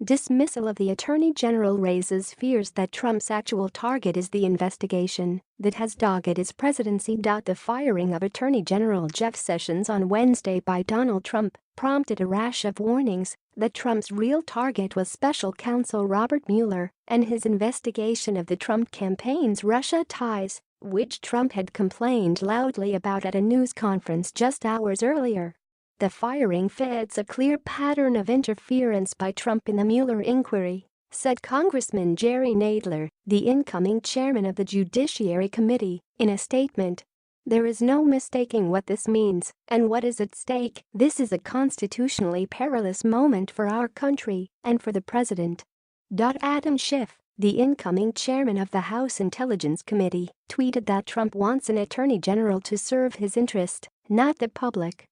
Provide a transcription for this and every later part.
Dismissal of the Attorney General raises fears that Trump's actual target is the investigation that has dogged his presidency. The firing of Attorney General Jeff Sessions on Wednesday by Donald Trump prompted a rash of warnings that Trump's real target was special counsel Robert Mueller and his investigation of the Trump campaign's Russia ties, which Trump had complained loudly about at a news conference just hours earlier. The firing fits a clear pattern of interference by Trump in the Mueller inquiry, said Congressman Jerry Nadler, the incoming chairman of the Judiciary Committee, in a statement. There is no mistaking what this means and what is at stake. This is a constitutionally perilous moment for our country and for the president. Adam Schiff, the incoming chairman of the House Intelligence Committee, tweeted that Trump wants an attorney general to serve his interest, not the public.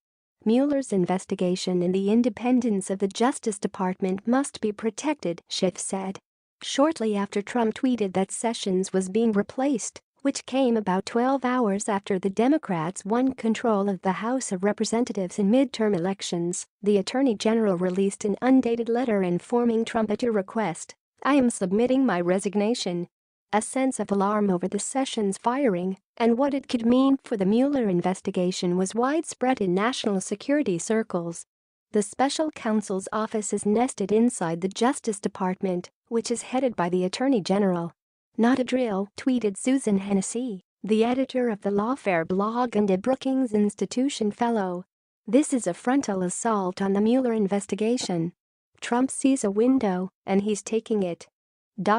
Mueller's investigation and the independence of the Justice Department must be protected, Schiff said. Shortly after Trump tweeted that Sessions was being replaced, which came about 12 hours after the Democrats won control of the House of Representatives in midterm elections, the Attorney General released an undated letter informing Trump at your request, I am submitting my resignation. A sense of alarm over the Sessions firing and what it could mean for the Mueller investigation was widespread in national security circles. The special counsel's office is nested inside the Justice Department, which is headed by the Attorney General. Not a drill, tweeted Susan Hennessy, the editor of the Lawfare blog and a Brookings Institution fellow. This is a frontal assault on the Mueller investigation. Trump sees a window, and he's taking it.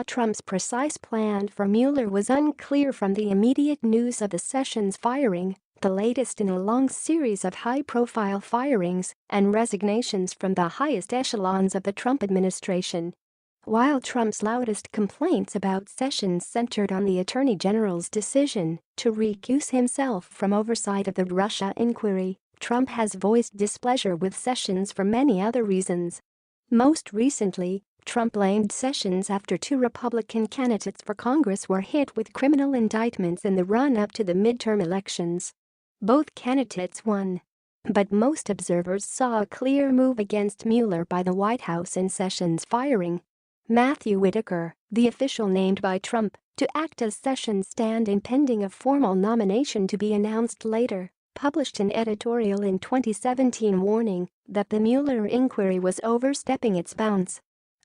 Trump's precise plan for Mueller was unclear from the immediate news of the Sessions firing, the latest in a long series of high-profile firings and resignations from the highest echelons of the Trump administration. While Trump's loudest complaints about Sessions centered on the Attorney General's decision to recuse himself from oversight of the Russia inquiry, Trump has voiced displeasure with Sessions for many other reasons. Most recently, Trump blamed Sessions after two Republican candidates for Congress were hit with criminal indictments in the run-up to the midterm elections. Both candidates won. But most observers saw a clear move against Mueller by the White House in Sessions' firing. Matthew Whitaker, the official named by Trump to act as Sessions' stand-in pending a formal nomination to be announced later, published an editorial in 2017 warning that the Mueller inquiry was overstepping its bounds.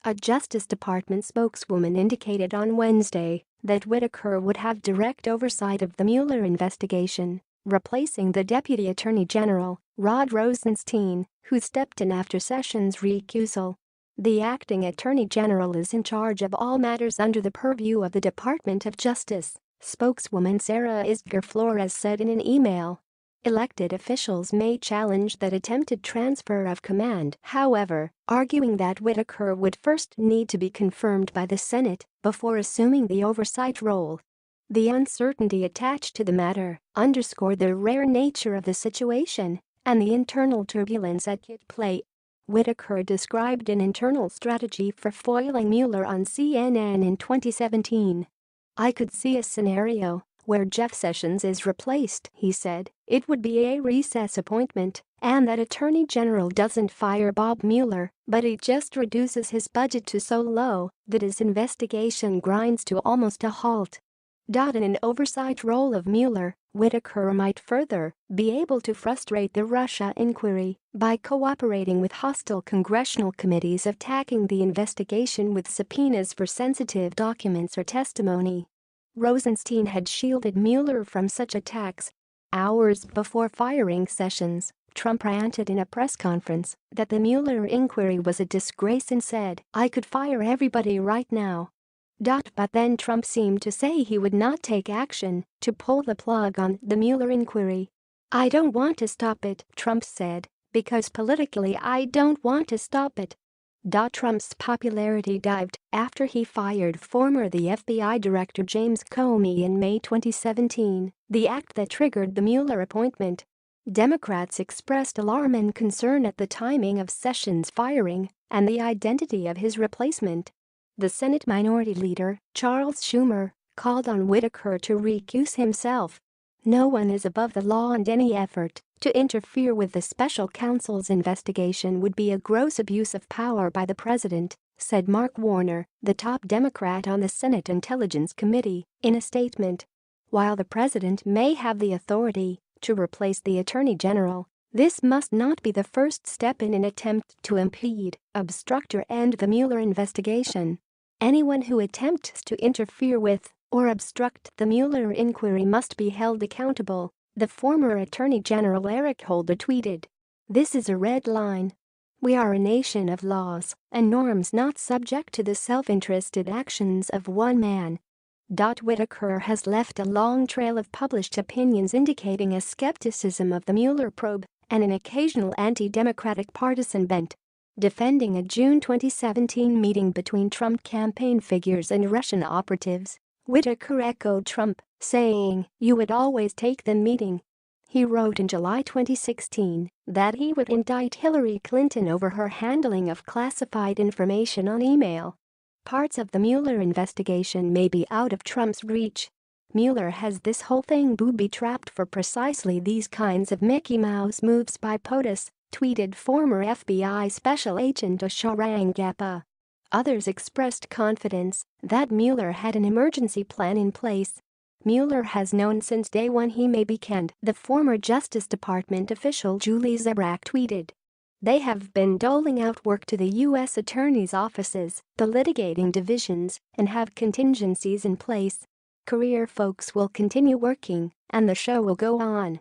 A Justice Department spokeswoman indicated on Wednesday that Whitaker would have direct oversight of the Mueller investigation, replacing the Deputy Attorney General, Rod Rosenstein, who stepped in after Sessions' recusal. The acting Attorney General is in charge of all matters under the purview of the Department of Justice, spokeswoman Sarah Isger Flores said in an email. Elected officials may challenge that attempted transfer of command, however, arguing that Whitaker would first need to be confirmed by the Senate before assuming the oversight role. The uncertainty attached to the matter underscored the rare nature of the situation and the internal turbulence at play. Whitaker described an internal strategy for foiling Mueller on CNN in 2017. I could see a scenario where Jeff Sessions is replaced, he said. It would be a recess appointment, and that Attorney General doesn't fire Bob Mueller, but he just reduces his budget to so low that his investigation grinds to almost a halt. In an oversight role of Mueller, Whitaker might further be able to frustrate the Russia inquiry by cooperating with hostile congressional committees attacking the investigation with subpoenas for sensitive documents or testimony. Rosenstein had shielded Mueller from such attacks. Hours before firing Sessions, Trump ranted in a press conference that the Mueller inquiry was a disgrace and said, I could fire everybody right now. But then Trump seemed to say he would not take action to pull the plug on the Mueller inquiry. I don't want to stop it, Trump said, because politically I don't want to stop it. Trump's popularity dived after he fired former FBI Director James Comey in May 2017, the act that triggered the Mueller appointment. Democrats expressed alarm and concern at the timing of Sessions' firing and the identity of his replacement. The Senate Minority Leader, Charles Schumer, called on Whitaker to recuse himself. No one is above the law, and any effort to interfere with the special counsel's investigation would be a gross abuse of power by the president, said Mark Warner, the top Democrat on the Senate Intelligence Committee, in a statement. While the president may have the authority to replace the attorney general, this must not be the first step in an attempt to impede, obstruct or end the Mueller investigation. Anyone who attempts to interfere with or obstruct the Mueller inquiry must be held accountable, the former Attorney General Eric Holder tweeted. This is a red line. We are a nation of laws and norms not subject to the self-interested actions of one man. Whitaker has left a long trail of published opinions indicating a skepticism of the Mueller probe and an occasional anti-democratic partisan bent. Defending a June 2017 meeting between Trump campaign figures and Russian operatives, Whitaker echoed Trump, saying, "You would always take the meeting." He wrote in July 2016 that he would indict Hillary Clinton over her handling of classified information on email. Parts of the Mueller investigation may be out of Trump's reach. Mueller has this whole thing booby-trapped for precisely these kinds of Mickey Mouse moves by POTUS, tweeted former FBI Special Agent Ashar Rangappa. Others expressed confidence that Mueller had an emergency plan in place. Mueller has known since day one he may be canned, the former Justice Department official Julie Zabrak tweeted. They have been doling out work to the U.S. attorney's offices, the litigating divisions, and have contingencies in place. Career folks will continue working, and the show will go on.